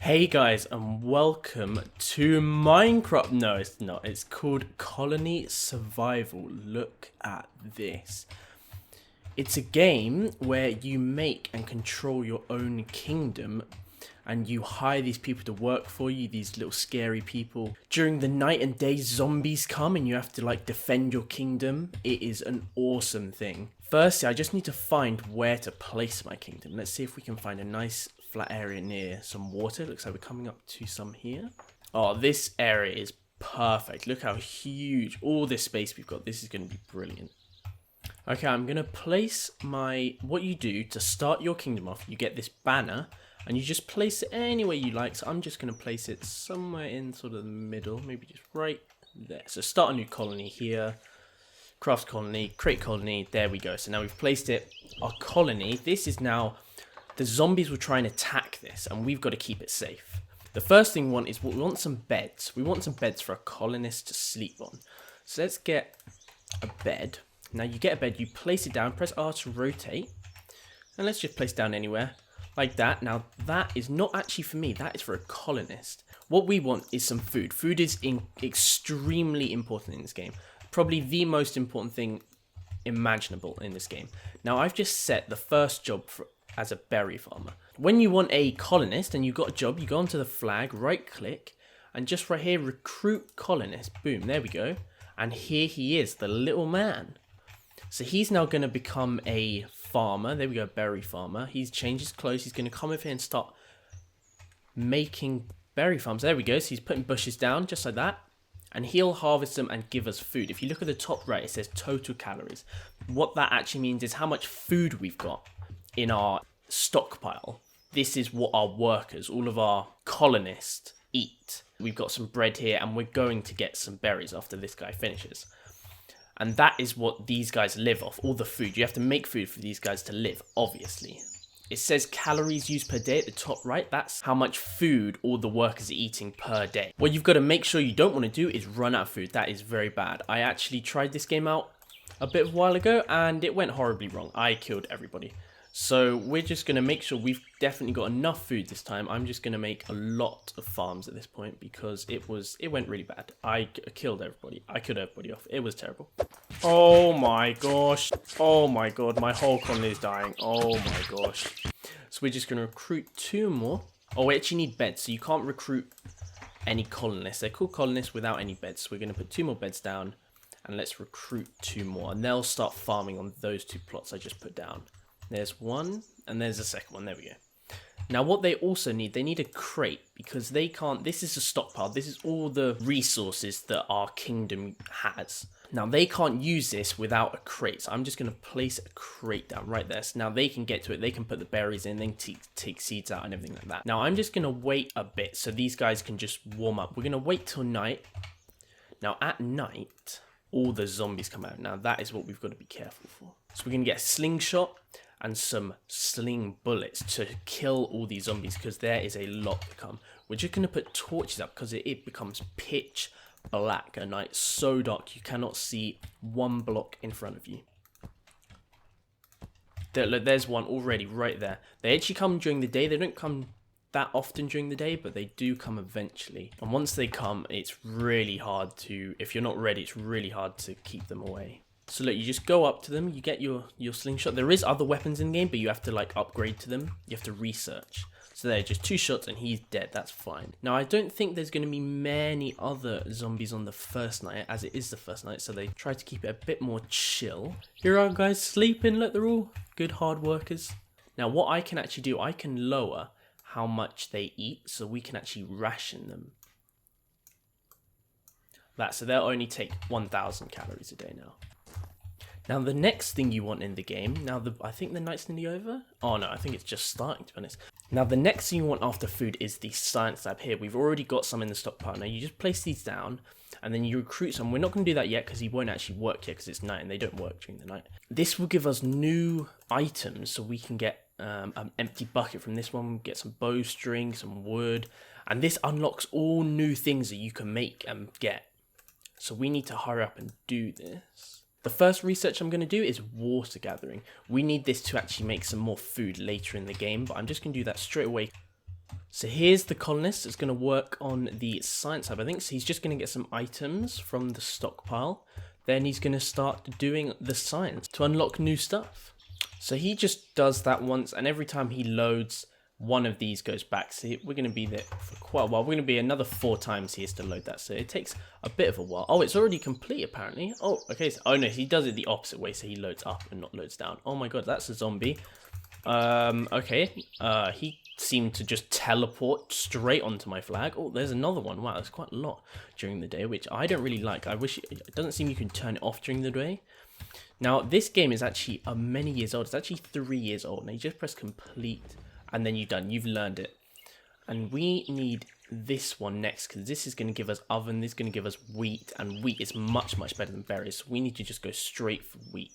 Hey guys, and welcome to Minecraft. No, it's not. It's called Colony Survival. Look at this. It's a game where you make and control your own kingdom, and you hire these people to work for you, these little scary people. During the night and day, zombies come and you have to defend your kingdom. It is an awesome thing. Firstly, I just need to find where to place my kingdom. Let's see if we can find a nice flat area near some water. Looks like we're coming up to some here. Oh, this area is perfect. Look how huge all this space we've got. This is going to be brilliant. Okay, I'm going to place what you do to start your kingdom off. You get this banner and you just place it anywhere you like. So I'm just going to place it somewhere in sort of the middle, maybe just right there. So start a new colony here. Craft colony, create colony, there we go. So now we've placed it. Our colony, this is now, the zombies will try and attack this and we've got to keep it safe. The first thing we want is we want some beds. We want some beds for a colonist to sleep on. So let's get a bed. Now you get a bed, you place it down, press R to rotate. And let's just place down anywhere, like that. Now that is not actually for me, that is for a colonist. What we want is some food. Food is extremely important in this game. Probably the most important thing imaginable in this game. Now I've just set the first job as a berry farmer. When you want a colonist and you've got a job, you go onto the flag, right click, and just right here, recruit colonist. Boom, there we go. And here he is, the little man. So he's now going to become a farmer. There we go, berry farmer. He's changed his clothes. He's going to come over here and start making berry farms. There we go. So he's putting bushes down just like that. And he'll harvest them and give us food. If you look at the top right, it says total calories. What that actually means is how much food we've got in our stockpile. This is what our workers, all of our colonists, eat. We've got some bread here and we're going to get some berries after this guy finishes. And that is what these guys live off, all the food. You have to make food for these guys to live, obviously. It says calories used per day at the top right. That's how much food all the workers are eating per day. What you've got to make sure you don't want to do is run out of food. That is very bad. I actually tried this game out a bit of a while ago and it went horribly wrong. I killed everybody. So we're just going to make sure we've definitely got enough food this time. I'm just going to make a lot of farms at this point because it went really bad. I killed everybody. I killed everybody off. It was terrible. Oh my gosh. Oh my god. My whole colony is dying. Oh my gosh. So we're just going to recruit 2 more. Oh, we actually need beds. So you can't recruit any colonists. They're called colonists without any beds. So we're going to put 2 more beds down. And let's recruit 2 more. And they'll start farming on those 2 plots I just put down. There's one, and there's a second one. There we go. Now, what they also need, they need a crate, because they can't, this is a stockpile. This is all the resources that our kingdom has. Now, they can't use this without a crate, so I'm just going to place a crate down right there. So now they can get to it. They can put the berries in, they can take seeds out and everything like that. Now, I'm just going to wait a bit so these guys can just warm up. We're going to wait till night. Now, at night, all the zombies come out. Now, that is what we've got to be careful for. So we're going to get a slingshot and some sling bullets to kill all these zombies because there is a lot to come. We're just going to put torches up because it becomes pitch black at night, so dark you cannot see 1 block in front of you. Look, there's one already right there. They actually come during the day. They don't come that often during the day, but they do come eventually. And once they come, it's really hard to, if you're not ready, it's really hard to keep them away. So look, you just go up to them, you get your slingshot. There is other weapons in the game, but you have to upgrade to them. You have to research. So there, just 2 shots and he's dead, that's fine. Now I don't think there's going to be many other zombies on the first night, as it is the first night, so they try to keep it a bit more chill. Here are guys sleeping, look, they're all good hard workers. Now what I can actually do, I can lower how much they eat, so we can actually ration them. So they'll only take 1,000 calories a day now. Now, the next thing you want in the game, I think the night's nearly over. Oh no, I think it's just starting, to be honest. Now, the next thing you want after food is the science lab here. We've already got some in the stockpile. Now, you just place these down and then you recruit some. We're not going to do that yet because he won't actually work yet because it's night and they don't work during the night. This will give us new items so we can get an empty bucket from this one, get some bowstring, some wood, and this unlocks all new things that you can make and get. So we need to hurry up and do this. The first research I'm going to do is water gathering. We need this to actually make some more food later in the game, but I'm just going to do that straight away. So here's the colonist that's going to work on the science hub, I think. So he's just going to get some items from the stockpile. Then he's going to start doing the science to unlock new stuff. So he just does that once, and every time he loads, one of these goes back. So we're going to be there for quite a while. We're going to be another 4 times he has to load that. So it takes a bit of a while. Oh, it's already complete apparently. Oh, okay. So, oh no, he does it the opposite way. So he loads up and not loads down. Oh my god, that's a zombie. Okay. He seemed to just teleport straight onto my flag. Oh, there's another one. Wow, there's quite a lot during the day, which I don't really like. I wish it doesn't seem you can turn it off during the day. Now, this game is actually many years old. It's actually 3 years old. Now, you just press complete, and then you're done. You've learned it. And we need this one next, because this is going to give us oven. This is going to give us wheat, and wheat is much, much better than berries. So we need to just go straight for wheat.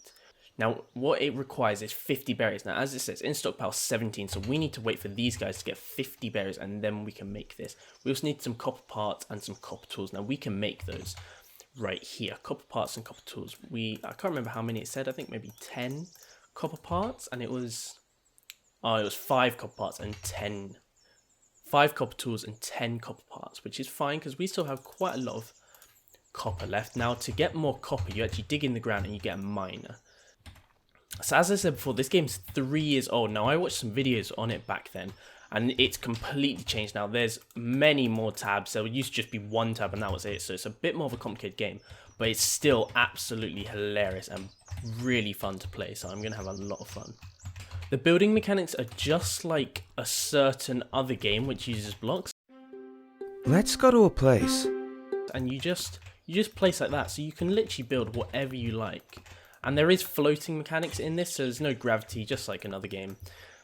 Now, what it requires is 50 berries. Now, as it says, in stockpile 17, so we need to wait for these guys to get 50 berries, and then we can make this. We also need some copper parts and some copper tools. Now, we can make those right here. Copper parts and copper tools. I can't remember how many it said. I think maybe 10 copper parts, and it was 5 copper parts and 10. 5 copper tools and 10 copper parts, which is fine, because we still have quite a lot of copper left. Now, to get more copper, you actually dig in the ground and you get a miner. So as I said before, this game's 3 years old. Now, I watched some videos on it back then, and it's completely changed now. There's many more tabs. There used to just be 1 tab, and that was it. So it's a bit more of a complicated game, but it's still absolutely hilarious and really fun to play. So I'm going to have a lot of fun. The building mechanics are just like a certain other game which uses blocks. Let's go to a place. And you just place like that. So you can literally build whatever you like. And there is floating mechanics in this, so there's no gravity, just like another game.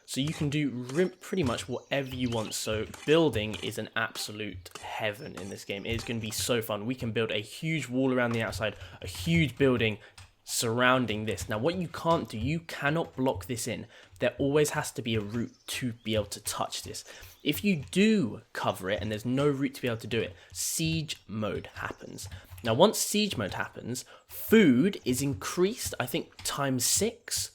So you can do pretty much whatever you want. So building is an absolute heaven in this game. It is going to be so fun. We can build a huge wall around the outside, a huge building surrounding this. Now, what you can't do, you cannot block this in. There always has to be a route to be able to touch this. If you do cover it and there's no route to be able to do it, siege mode happens. Now, once siege mode happens, food is increased, I think, times 6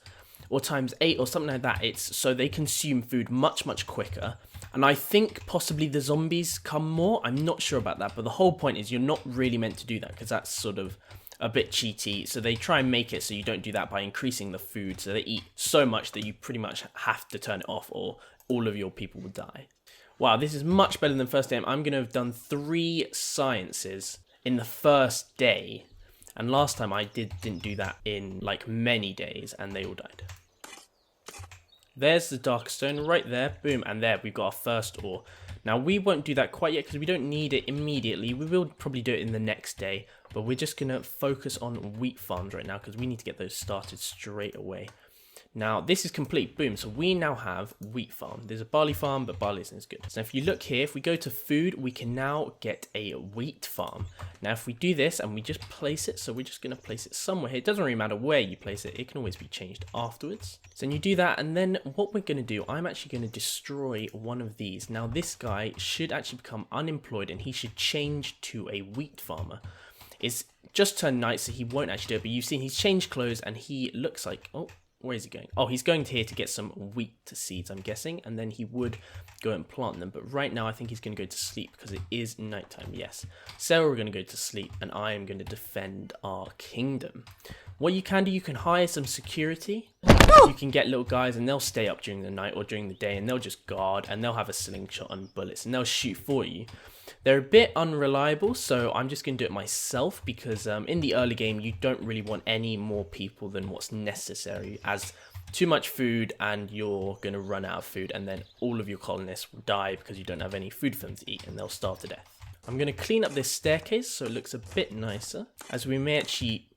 or times 8 or something like that. So they consume food much, much quicker. And I think possibly the zombies come more. I'm not sure about that. But the whole point is you're not really meant to do that, because that's sort of a bit cheaty. So they try and make it so you don't do that by increasing the food. So they eat so much that you pretty much have to turn it off, or all of your people will die. Wow, this is much better than first day. I'm going to have done 3 sciences in the first day, and last time I didn't do that in like many days, and they all died. There's the dark stone right there, boom, and there we've got our first ore. Now, we won't do that quite yet because we don't need it immediately. We will probably do it in the next day, but we're just going to focus on wheat farms right now because we need to get those started straight away. Now, this is complete, boom, so we now have wheat farm. There's a barley farm, but barley isn't as good. So if you look here, if we go to food, we can now get a wheat farm. Now, if we do this and we just place it, so we're just going to place it somewhere here. It doesn't really matter where you place it. It can always be changed afterwards. So you do that, and then what we're going to do, I'm actually going to destroy one of these. Now, this guy should actually become unemployed, and he should change to a wheat farmer. It's just turned night, so he won't actually do it, but you've seen he's changed clothes, and he looks like... oh. Where is he going? Oh, he's going to here to get some wheat seeds, I'm guessing, and then he would go and plant them. But right now, I think he's going to go to sleep because it is nighttime, yes. Sarah, we're going to go to sleep, and I am going to defend our kingdom. What you can do, you can hire some security. You can get little guys, and they'll stay up during the night or during the day, and they'll just guard, and they'll have a slingshot and bullets, and they'll shoot for you. They're a bit unreliable, so I'm just going to do it myself because in the early game, you don't really want any more people than what's necessary, as too much food and you're going to run out of food, and then all of your colonists will die because you don't have any food for them to eat, and they'll starve to death. I'm going to clean up this staircase so it looks a bit nicer, as we may actually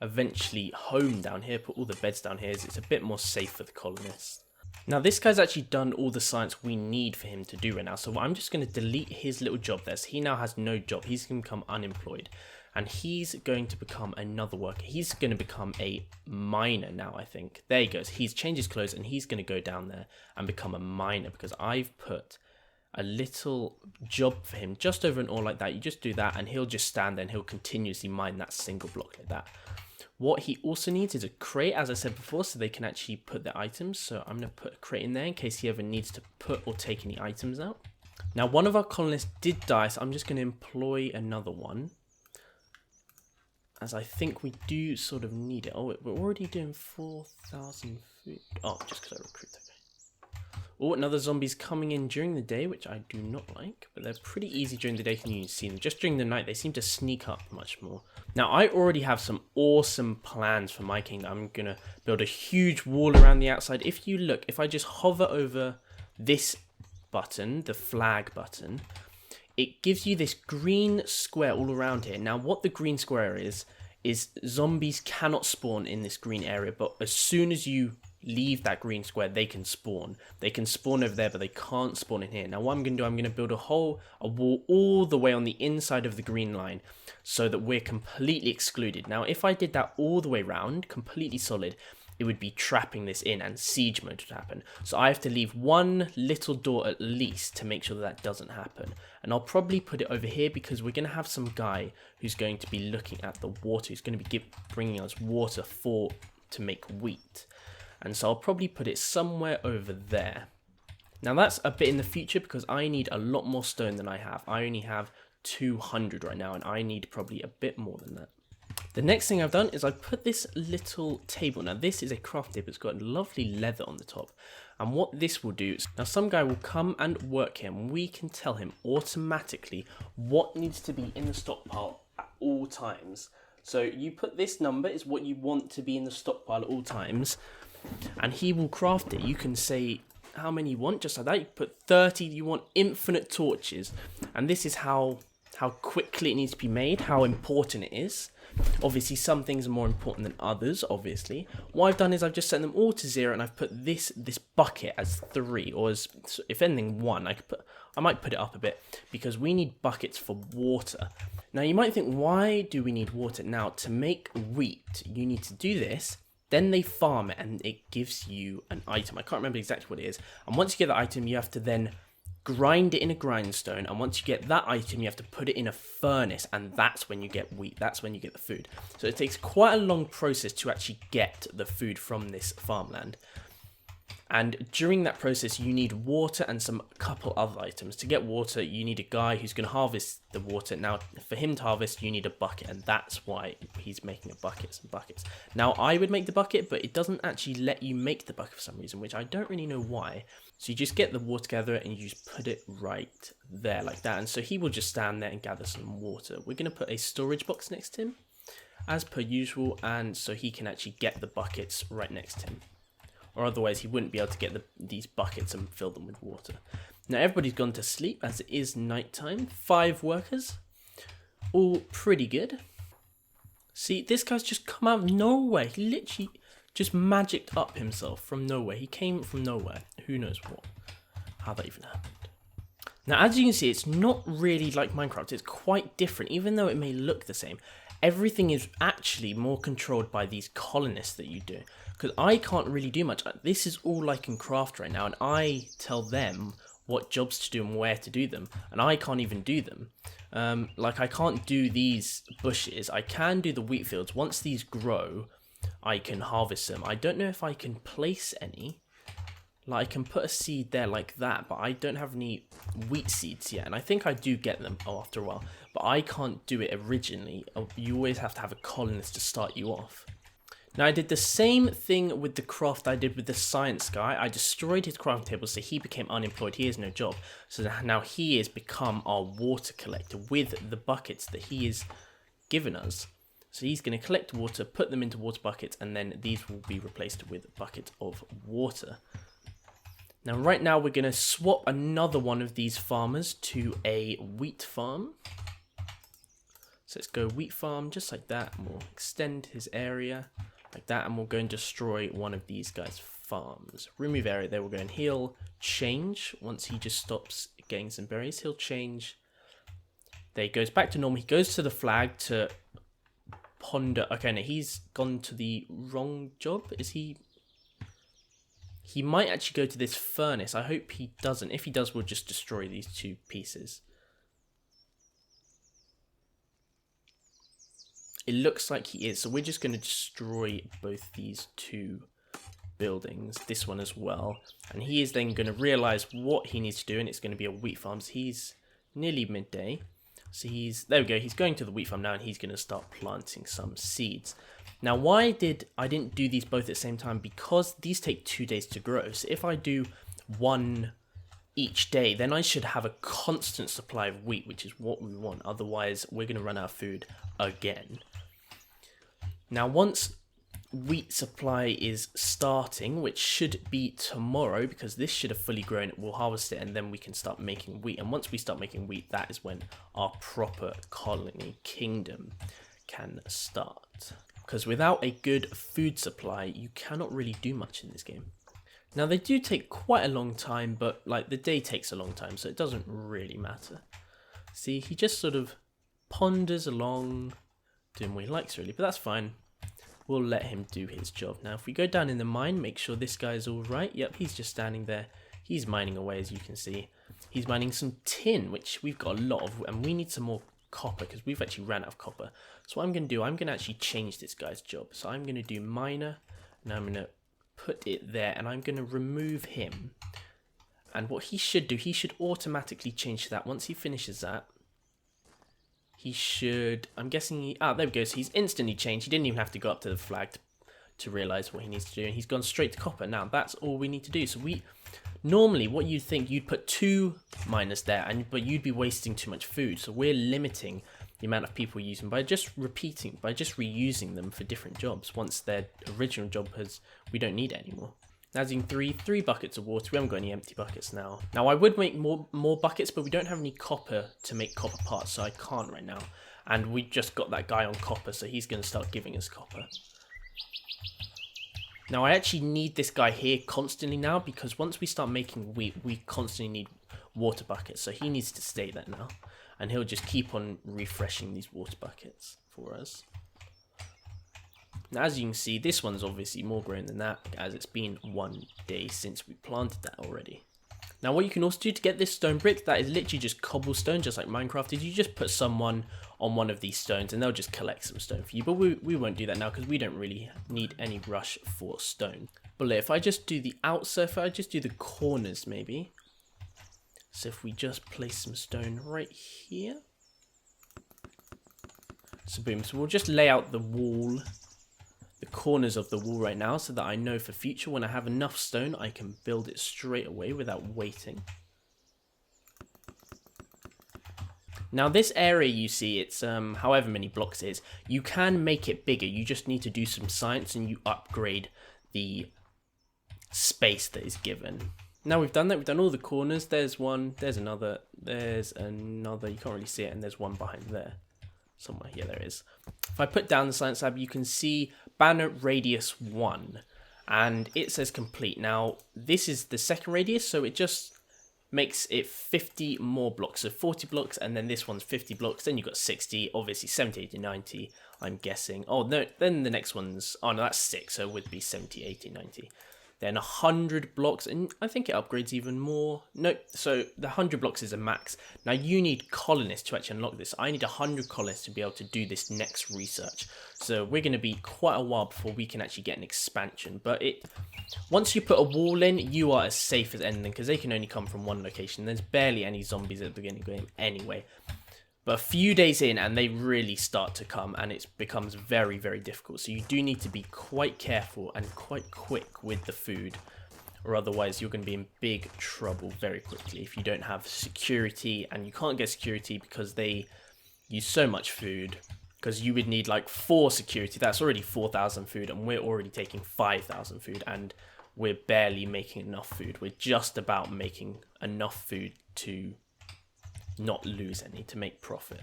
eventually home down here, put all the beds down here, as it's a bit more safe for the colonists. Now, this guy's actually done all the science we need for him to do right now, so I'm just going to delete his little job there. So he now has no job. He's going to become unemployed, and he's going to become another worker. He's going to become a miner now, I think. There he goes. He's changed his clothes, and he's going to go down there and become a miner because I've put a little job for him just over an ore like that. You just do that, and he'll just stand there, and he'll continuously mine that single block like that. What he also needs is a crate, as I said before, so they can actually put their items. So I'm going to put a crate in there in case he ever needs to put or take any items out. Now, one of our colonists did die, so I'm just going to employ another one. As I think we do sort of need it. Oh, we're already doing 4,000 food. Oh, just because I recruit that guy. Oh, another zombie's coming in during the day, which I do not like. But they're pretty easy during the day, can you see them? Just during the night, they seem to sneak up much more. Now, I already have some awesome plans for my kingdom. I'm going to build a huge wall around the outside. If you look, if I just hover over this button, the flag button, it gives you this green square all around here. Now, what the green square is zombies cannot spawn in this green area, but as soon as you leave that green square, they can spawn. They can spawn over there, but they can't spawn in here. Now, what I'm going to do, I'm going to build a wall all the way on the inside of the green line so that we're completely excluded. Now, if I did that all the way around, completely solid, it would be trapping this in and siege mode would happen. So I have to leave one little door at least to make sure that doesn't happen. And I'll probably put it over here because we're going to have some guy who's going to be looking at the water. Who's going to be bringing us water to make wheat. And so I'll probably put it somewhere over there. Now that's a bit in the future because I need a lot more stone than I have. I only have 200 right now and I need probably a bit more than that. The next thing I've done is I've put this little table. Now this is a craft table. It's got lovely leather on the top. And what this will do is, now some guy will come and work here and we can tell him automatically what needs to be in the stockpile at all times. So you put this number is what you want to be in the stockpile at all times. And he will craft it. You can say how many you want, just like that. You put 30, you want infinite torches. And this is how quickly it needs to be made, how important it is. Obviously, some things are more important than others, obviously. What I've done is I've just set them all to 0, and I've put this bucket as 3, or as, if anything, 1. I might put it up a bit, because we need buckets for water. Now, you might think, why do we need water? Now, to make wheat, you need to do this. Then they farm it, and it gives you an item. I can't remember exactly what it is. And once you get that item, you have to then grind it in a grindstone, and once you get that item you have to put it in a furnace, and that's when you get wheat, that's when you get the food. So it takes quite a long process to actually get the food from this farmland, and during that process you need water and some couple other items. To get water you need a guy who's going to harvest the water. Now for him to harvest you need a bucket, and that's why he's making a bucket, some buckets. Now I would make the bucket, but it doesn't actually let you make the bucket for some reason, which I don't really know why. So you just get the water gatherer and you just put it right there like that, and so he will just stand there and gather some water. We're going to put a storage box next to him as per usual, and so he can actually get the buckets right next to him, or otherwise he wouldn't be able to get these buckets and fill them with water. Now everybody's gone to sleep as it is night time. 5 workers, all pretty good. See, this guy's just come out of nowhere. He literally just magicked up himself from nowhere. He came from nowhere. Who knows how that even happened. Now, as you can see, it's not really like Minecraft. It's quite different, even though it may look the same. Everything is actually more controlled by these colonists that you do. Because I can't really do much. This is all like in Craft right now, and I tell them what jobs to do and where to do them. And I can't even do them. Like, I can't do these bushes. I can do the wheat fields. Once these grow, I can harvest them. I don't know if I can place any. Like, I can put a seed there like that, but I don't have any wheat seeds yet. And I think I do get them after a while, but I can't do it originally. You always have to have a colonist to start you off. Now, I did the same thing with the craft I did with the science guy. I destroyed his crafting table, so he became unemployed. He has no job. So now he has become our water collector with the buckets that he has given us. So he's going to collect water, put them into water buckets, and then these will be replaced with buckets of water. Now, right now, we're going to swap another one of these farmers to a wheat farm. So let's go wheat farm, just like that, and we'll extend his area like that, and we'll go and destroy one of these guys' farms. Remove area there, we'll go and he'll change. Once he just stops getting some berries, he'll change. There he goes back to normal. He goes to the flag to ponder. Okay, no, he's gone to the wrong job. Is he? He might actually go to this furnace. I hope he doesn't. If he does, we'll just destroy these 2 pieces. It looks like he is. So we're just going to destroy both these 2 buildings, this one as well. And he is then going to realize what he needs to do, and it's going to be a wheat farm. So he's nearly midday. So there we go, he's going to the wheat farm now, and he's going to start planting some seeds. Now, why I didn't do these both at the same time? Because these take 2 days to grow. So if I do one each day, then I should have a constant supply of wheat, which is what we want. Otherwise, we're going to run out of food again. Now, once wheat supply is starting, which should be tomorrow, because this should have fully grown, we'll harvest it, and then we can start making wheat. And once we start making wheat, that is when our proper colony kingdom can start. Because without a good food supply, you cannot really do much in this game. Now, they do take quite a long time, but like the day takes a long time, so it doesn't really matter. See, he just sort of ponders along, doing what he likes really, but that's fine. We'll let him do his job. Now, if we go down in the mine, make sure this guy's all right. Yep, he's just standing there. He's mining away, as you can see. He's mining some tin, which we've got a lot of, and we need some more copper because we've actually ran out of copper. So what I'm going to do, I'm going to actually change this guy's job. So I'm going to do miner, and I'm going to put it there, and I'm going to remove him. And what he should do, he should automatically change to that. Once he finishes that, he should, I'm guessing, there we go, so he's instantly changed. He didn't even have to go up to the flag to realize what he needs to do, and he's gone straight to copper. Now, that's all we need to do. So normally, what you'd think, you'd put 2 miners there, but you'd be wasting too much food. So we're limiting the amount of people using by just reusing them for different jobs. Once their original job we don't need it anymore. Now, as you can 3 buckets of water. We haven't got any empty buckets now. Now, I would make more buckets, but we don't have any copper to make copper parts, so I can't right now. And we just got that guy on copper, so he's going to start giving us copper. Now, I actually need this guy here constantly now, because once we start making wheat, we constantly need water buckets. So he needs to stay there now, and he'll just keep on refreshing these water buckets for us. Now, as you can see, this one's obviously more grown than that, as it's been 1 day since we planted that already. Now, what you can also do to get this stone brick, that is literally just cobblestone, just like Minecraft, is you just put someone on one of these stones and they'll just collect some stone for you. But we won't do that now because we don't really need any rush for stone. But if I just do the outside, if I just do the corners maybe. So if we just place some stone right here. So boom, so we'll just lay out the wall, the corners of the wall right now, so that I know for future when I have enough stone I can build it straight away without waiting. Now this area you see, it's however many blocks it is, you can make it bigger. You just need to do some science and you upgrade the space that is given. Now we've done that, we've done all the corners. There's one, there's another, you can't really see it, and there's one behind there somewhere. Yeah, there it is. If I put down the science tab, you can see banner radius 1 and it says complete. Now this is the second radius, so it just makes it 50 more blocks, so 40 blocks, and then this one's 50 blocks, then you've got 60, obviously 70, 80, 90, I'm guessing. Oh no, then the next one's, oh no, that's 6, so it would be 70, 80, 90. Then 100 blocks, and I think it upgrades even more. Nope, so the 100 blocks is a max. Now you need colonists to actually unlock this. I need 100 colonists to be able to do this next research. So we're going to be quite a while before we can actually get an expansion. But once you put a wall in, you are as safe as anything, because they can only come from one location. There's barely any zombies at the beginning of the game anyway. But a few days in and they really start to come, and it becomes very, very difficult. So you do need to be quite careful and quite quick with the food, or otherwise you're going to be in big trouble very quickly if you don't have security. And you can't get security because they use so much food, because you would need like 4 security. That's already 4,000 food, and we're already taking 5,000 food, and we're barely making enough food. We're just about making enough food to not lose any, to make profit.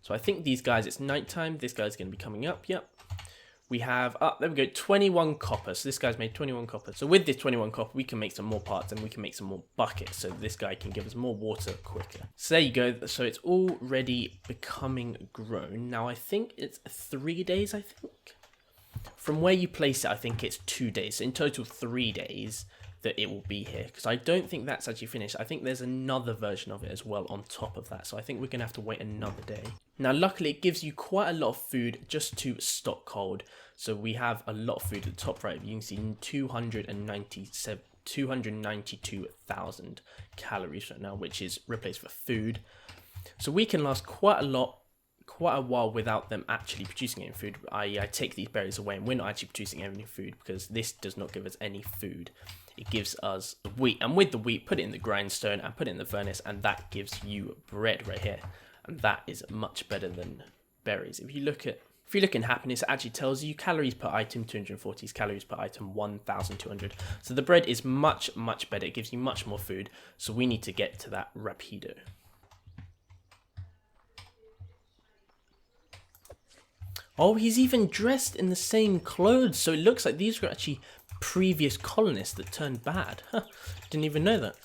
So I think these guys, it's nighttime. This guy's going to be coming up. Yep. We have, there we go, 21 copper. So this guy's made 21 copper. So with this 21 copper, we can make some more parts, and we can make some more buckets. So this guy can give us more water quicker. So there you go. So it's already becoming grown. Now I think it's 3 days, I think. From where you place it, I think it's 2 days. So in total, 3 days. that it will be here, because I don't think that's actually finished. I think there's another version of it as well on top of that, so I think we're going to have to wait another day. Now luckily it gives you quite a lot of food just to stock cold, so we have a lot of food at the top right. You can see 292,000 calories right now, which is replaced for food, so we can last quite a while without them actually producing any food. I take these berries away and we're not actually producing any food, because this does not give us any food. It gives us wheat, and with the wheat, put it in the grindstone and put it in the furnace, and that gives you bread right here, and that is much better than berries. If you look in happiness, it actually tells you calories per item 240, calories per item 1,200. So the bread is much better. It gives you much more food, so we need to get to that rapido. Oh, he's even dressed in the same clothes, so it looks like these were actually previous colonists that turned bad. Huh, didn't even know that.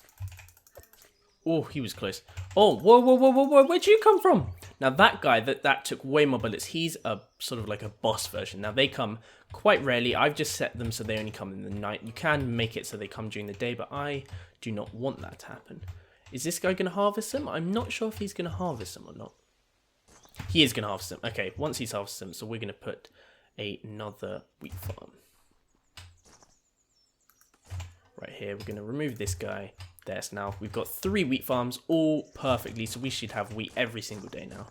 Oh, he was close. Oh, whoa, where'd you come from? Now that guy, that took way more bullets, he's a sort of like a boss version. Now they come quite rarely. I've just set them so they only come in the night. You can make it so they come during the day, but I do not want that to happen. Is this guy going to harvest them? I'm not sure if he's going to harvest them or not. He is going to harvest them. Okay, once he's harvested them, so we're going to put another wheat farm. Right here, we're going to remove this guy. There's now, we've got 3 wheat farms, all perfectly, so we should have wheat every single day now.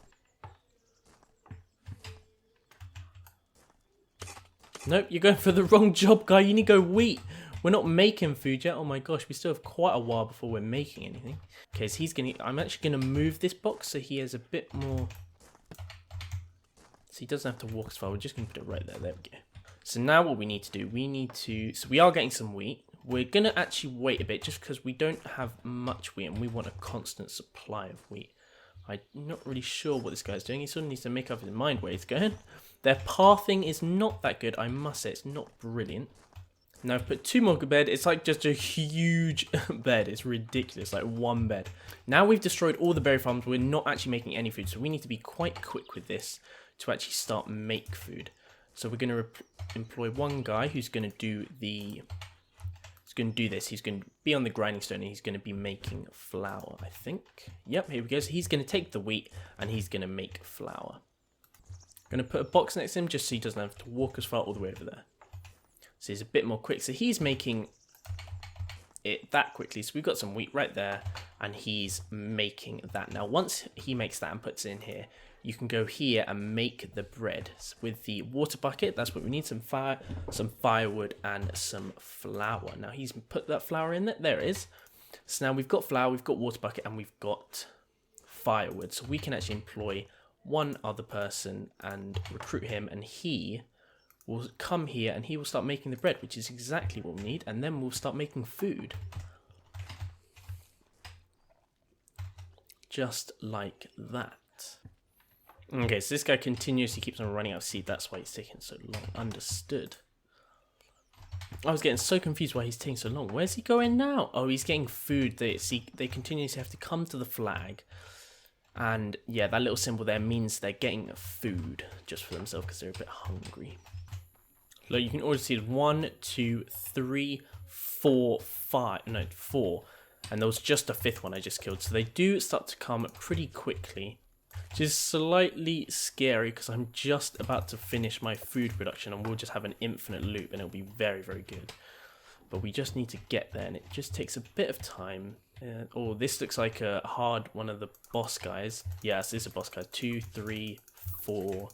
Nope, you're going for the wrong job, guy. You need to go wheat. We're not making food yet. Oh my gosh, we still have quite a while before we're making anything. Okay, so I'm actually going to move this box so he has a bit more... So he doesn't have to walk as far. We're just going to put it right there. There we go. So now what we need to do, so we are getting some wheat. We're going to actually wait a bit just because we don't have much wheat and we want a constant supply of wheat. I'm not really sure what this guy's doing. He sort of needs to make up his mind where he's going. Their pathing is not that good, I must say. It's not brilliant. Now I've put 2 more bed. It's like just a huge bed. It's ridiculous, like 1 bed. Now we've destroyed all the berry farms. We're not actually making any food, so we need to be quite quick with this to actually start make food. So we're going to employ one guy who's going to do the... He's going to do this. He's going to be on the grinding stone and he's going to be making flour, I think. Yep, here we go. So he's going to take the wheat and he's going to make flour. I'm going to put a box next to him just so he doesn't have to walk as far all the way over there. So he's a bit more quick. So he's making it that quickly. So we've got some wheat right there and he's making that. Now, once he makes that and puts it in here, you can go here and make the bread with the water bucket. That's what we need, some firewood and some flour. Now he's put that flour in there. There it is. So now we've got flour, we've got water bucket, and we've got firewood. So we can actually employ one other person and recruit him, and he will come here and he will start making the bread, which is exactly what we need, and then we'll start making food. Just like that. Okay, so this guy continuously keeps on running out of seed. That's why he's taking so long. Understood. I was getting so confused why he's taking so long. Where's he going now? Oh, he's getting food. They continuously have to come to the flag. And yeah, that little symbol there means they're getting food just for themselves because they're a bit hungry. Look, you can already see 1, 2, 3, 4, 5. No, 4. And there was just a 5th one I just killed. So they do start to come pretty quickly. Which is slightly scary because I'm just about to finish my food production and we'll just have an infinite loop and it'll be very, very good. But we just need to get there and it just takes a bit of time. Oh, this looks like a hard one of the boss guys. Yes, this is a boss guy. 2, 3, 4,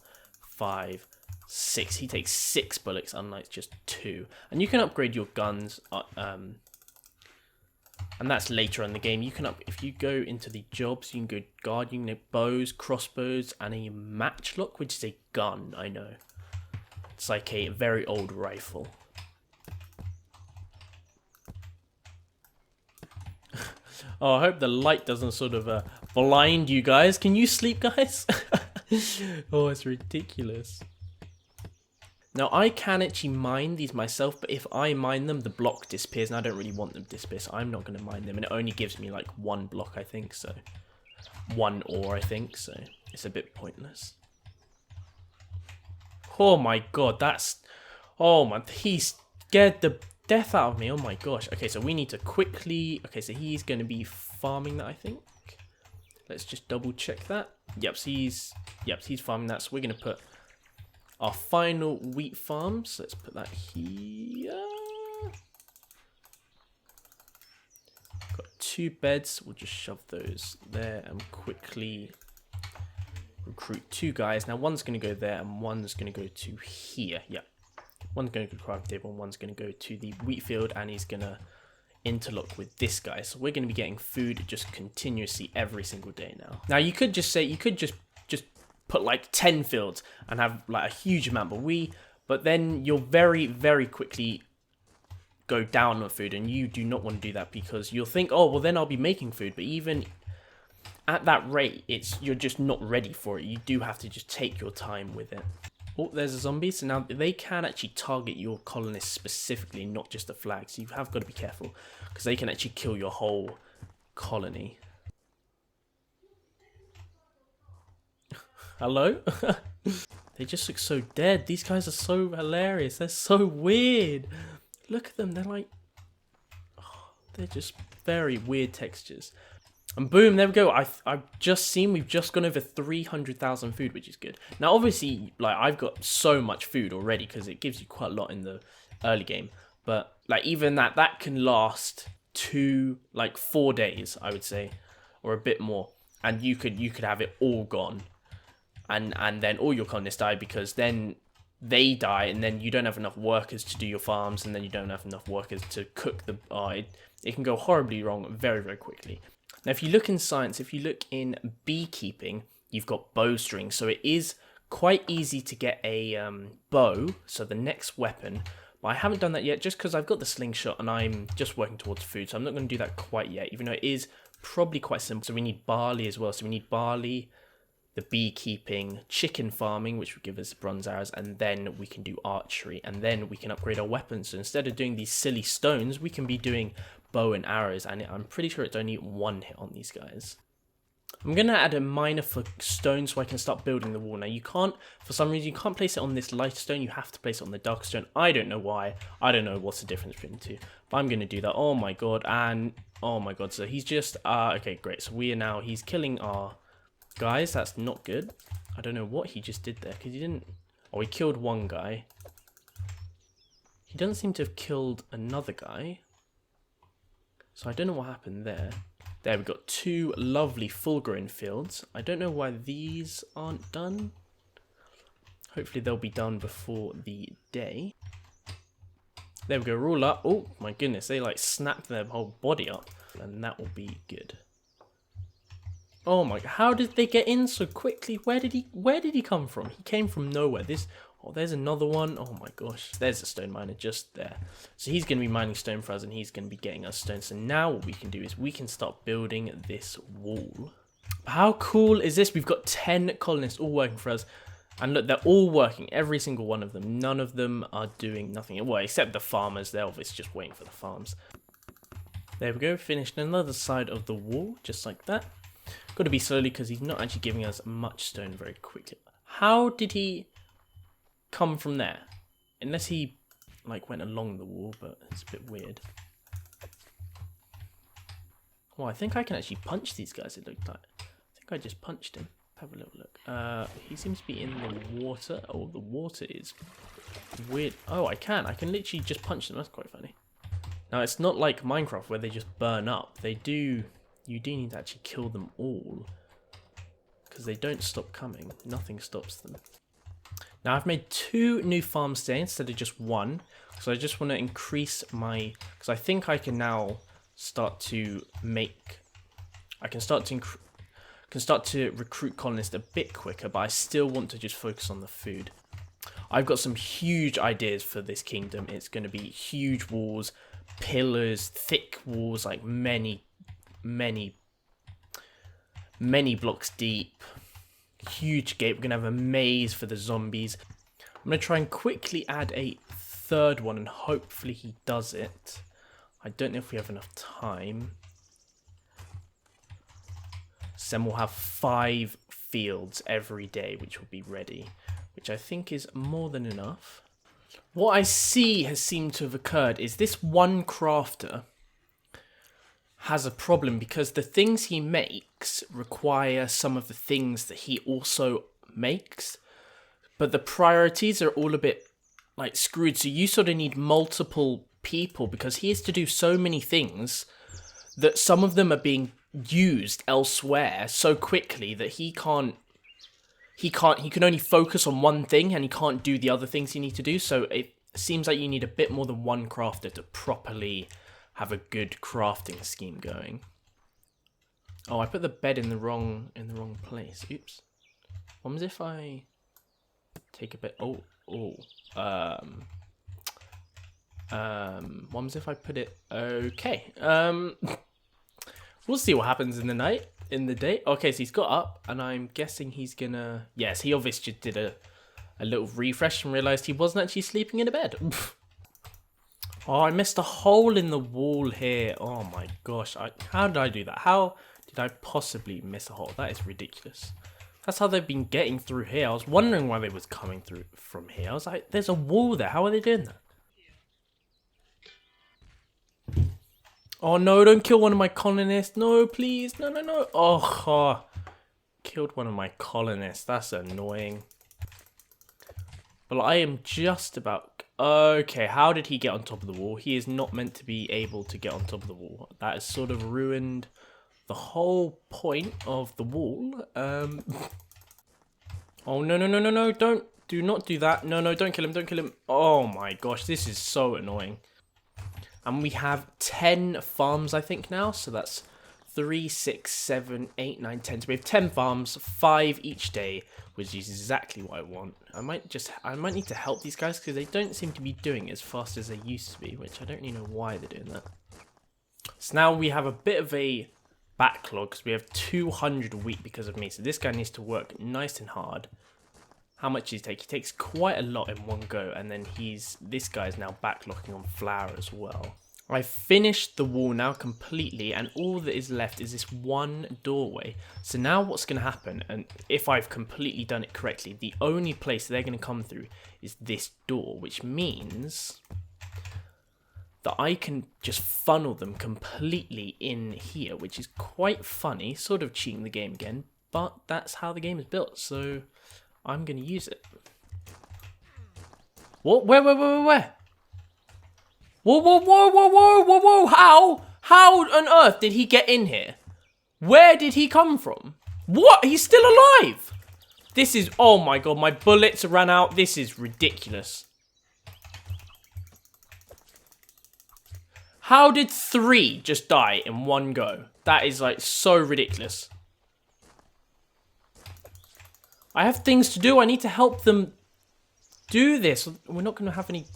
5, 6. He takes 6 bullets, unlike just 2. And you can upgrade your guns. And that's later in the game. You can if you go into the jobs, you can go guard, you can get bows, crossbows, and a matchlock, which is a gun, I know. It's like a very old rifle. Oh, I hope the light doesn't sort of blind you guys. Can you sleep, guys? Oh, it's ridiculous. Now, I can actually mine these myself, but if I mine them, the block disappears, and I don't really want them to disappear, so I'm not going to mine them, and it only gives me, like, 1 block, I think, so... 1 ore, I think, so it's a bit pointless. Oh my god, that's... Oh my... He scared the death out of me. Oh my gosh. Okay, so we need to quickly... Okay, so he's going to be farming that, I think. Let's just double check that. Yep, so he's farming that. So we're going to put our final wheat farms. So let's put that here. Got 2 beds. We'll just shove those there and quickly recruit 2 guys. Now one's going to go there and one's going to go to here. Yep. One's going to go to the crafting table and one's going to go to the wheat field, and he's going to interlock with this guy. So we're going to be getting food just continuously every single day now. Now you could just say, you could just put like 10 fields and have like a huge amount, but then you'll very, very quickly go down on food, and you do not want to do that because you'll think, oh, well then I'll be making food. But even at that rate, you're just not ready for it. You do have to just take your time with it. Oh, there's a zombie. So now they can actually target your colonists specifically, not just the flag. So you have got to be careful because they can actually kill your whole colony. Hello? They just look so dead. These guys are so hilarious. They're so weird. Look at them. They're like... Oh, they're just very weird textures. And boom, there we go. I've just seen we've just gone over 300,000 food, which is good. Now, obviously, like I've got so much food already because it gives you quite a lot in the early game. But like even that can last 4 days, I would say, or a bit more. And you could have it all gone, and then all your colonists die because then they die, and then you don't have enough workers to do your farms, and then you don't have enough workers to cook the. It can go horribly wrong very, very quickly. Now, if you look in science, if you look in beekeeping, you've got bowstrings. So it is quite easy to get a bow, so the next weapon. But I haven't done that yet just because I've got the slingshot and I'm just working towards food. So I'm not going to do that quite yet, even though it is probably quite simple. So we need barley as well. So we need barley, the beekeeping, chicken farming, which would give us bronze arrows, and then we can do archery, and then we can upgrade our weapons. So instead of doing these silly stones, we can be doing bow and arrows, and I'm pretty sure it's only 1 hit on these guys. I'm going to add a miner for stone so I can start building the wall. Now you can't, for some reason, you can't place it on this lighter stone, you have to place it on the dark stone. I don't know why, I don't know what's the difference between the two, but I'm going to do that. Oh my god, and oh my god, so he's just, okay, great, so he's killing our guys. That's not good. I don't know what he just did there, because he didn't, he killed one guy. He doesn't seem to have killed another guy. So I don't know what happened there. There, we've got 2 lovely full-grown fields. I don't know why these aren't done. Hopefully they'll be done before the day. There we go, we're all up. Oh my goodness, they like snapped their whole body up. And that will be good. Oh my, how did they get in so quickly? Where did he come from? He came from nowhere. Oh, there's another one. Oh my gosh, there's a stone miner just there. So he's going to be mining stone for us, and he's going to be getting us stone. So now what we can do is we can start building this wall. How cool is this? We've got 10 colonists all working for us. And look, they're all working, every single one of them. None of them are doing nothing. Well, except the farmers. They're obviously just waiting for the farms. There we go, finished another side of the wall, just like that. Got to be slowly because he's not actually giving us much stone very quickly. How did he come from there? Unless he like went along the wall, but it's a bit weird. Well, I think I can actually punch these guys, it looked like. I think I just punched him. Have a little look. He seems to be in the water. Oh, the water is weird. Oh, I can literally just punch them. That's quite funny. Now, it's not like Minecraft where they just burn up. You do need to actually kill them all, because they don't stop coming. Nothing stops them. Now I've made 2 new farms today instead of just 1, so I just want to increase my, because I think I can now start to make, I can start to recruit colonists a bit quicker, but I still want to just focus on the food. I've got some huge ideas for this kingdom. It's going to be huge walls, pillars, thick walls, like many blocks deep, huge gate. We're gonna have a maze for the zombies. I'm gonna try and quickly add a 3rd one, and hopefully he does it. I don't know if we have enough time. So then we'll have 5 fields every day which will be ready, which I think is more than enough. What I see has seemed to have occurred is this one crafter has a problem because the things he makes require some of the things that he also makes, but the priorities are all a bit like screwed. So you sort of need multiple people because he has to do so many things that some of them are being used elsewhere so quickly that he can only focus on one thing and he can't do the other things he needs to do. So it seems like you need a bit more than one crafter to properly have a good crafting scheme going. Oh, I put the bed in the wrong place. Oops. What was if I take a bit? What was if I put it? Okay. We'll see what happens in the day. Okay, so he's got up, and I'm guessing he's gonna. Yes, he obviously just did a little refresh and realized he wasn't actually sleeping in a bed. Oh, I missed a hole in the wall here. Oh my gosh. How did I do that? How did I possibly miss a hole? That is ridiculous. That's how they've been getting through here. I was wondering why they was coming through from here. I was like, there's a wall there. How are they doing that? Oh no, don't kill one of my colonists. No, please. No, no, no. Oh, killed one of my colonists. That's annoying. But I am just about... Okay, how did he get on top of the wall? He is not meant to be able to get on top of the wall. That has sort of ruined the whole point of the wall. Oh, no, no, no, no, no. Do not do that. No, no, don't kill him. Don't kill him. Oh my gosh, this is so annoying. And we have 10 farms, I think, now. So that's 3, 6, 7, 8, 9, 10. So we have 10 farms, 5 each day, which is exactly what I want. I might need to help these guys because they don't seem to be doing it as fast as they used to be, which I don't really know why they're doing that. So now we have a bit of a backlog because we have 200 a week because of me. So this guy needs to work nice and hard. How much does he take? He takes quite a lot in one go, and then this guy is now backlogging on flour as well. I've finished the wall now completely, and all that is left is this one doorway. So now what's going to happen, and if I've completely done it correctly, the only place they're going to come through is this door, which means that I can just funnel them completely in here, which is quite funny, sort of cheating the game again, but that's how the game is built, so I'm going to use it. What? Where? Whoa, whoa, whoa, whoa, whoa, whoa, whoa, how on earth did he get in here? Where did he come from? What? He's still alive! This is, oh my god, my bullets ran out. This is ridiculous. How did 3 just die in one go? That is like so ridiculous. I have things to do. I need to help them do this. We're not going to have any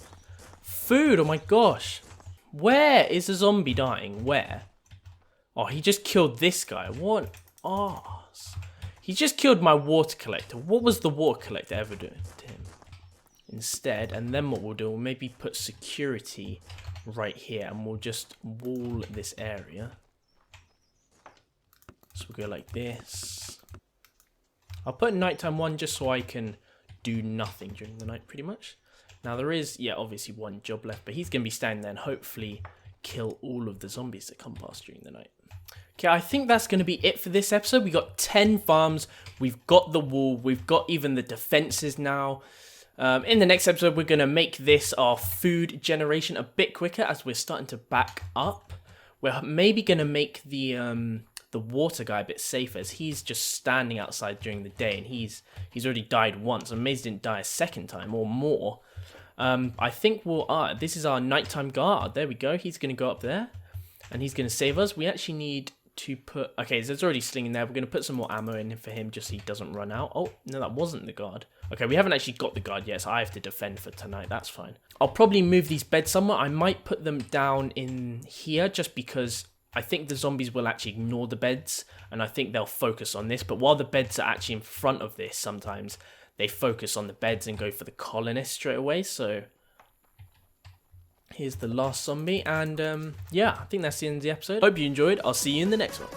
food. Oh my gosh. Where is the zombie dying? Where? Oh, he just killed this guy. What arse? He just killed my water collector. What was the water collector ever doing to him? Instead, and then what we'll do, we'll maybe put security right here, and we'll just wall this area. So we'll go like this. I'll put nighttime one just so I can do nothing during the night, pretty much. Now there is, yeah, obviously one job left, but he's going to be standing there and hopefully kill all of the zombies that come past during the night. Okay, I think that's going to be it for this episode. We got 10 farms, we've got the wall, we've got even the defenses now. In the next episode, we're going to make this, our food generation, a bit quicker as we're starting to back up. We're maybe going to make the water guy a bit safer as he's just standing outside during the day and he's already died once. I'm amazed he didn't die a second time or more. I think this is our nighttime guard. There we go. He's going to go up there and he's going to save us. We actually need to put... Okay, so there's already sling in there. We're going to put some more ammo in for him just so he doesn't run out. Oh, no, that wasn't the guard. Okay, we haven't actually got the guard yet, so I have to defend for tonight. That's fine. I'll probably move these beds somewhere. I might put them down in here just because I think the zombies will actually ignore the beds and I think they'll focus on this. But while the beds are actually in front of this, sometimes they focus on the beds and go for the colonists straight away. So here's the last zombie. And yeah, I think that's the end of the episode. Hope you enjoyed. I'll see you in the next one.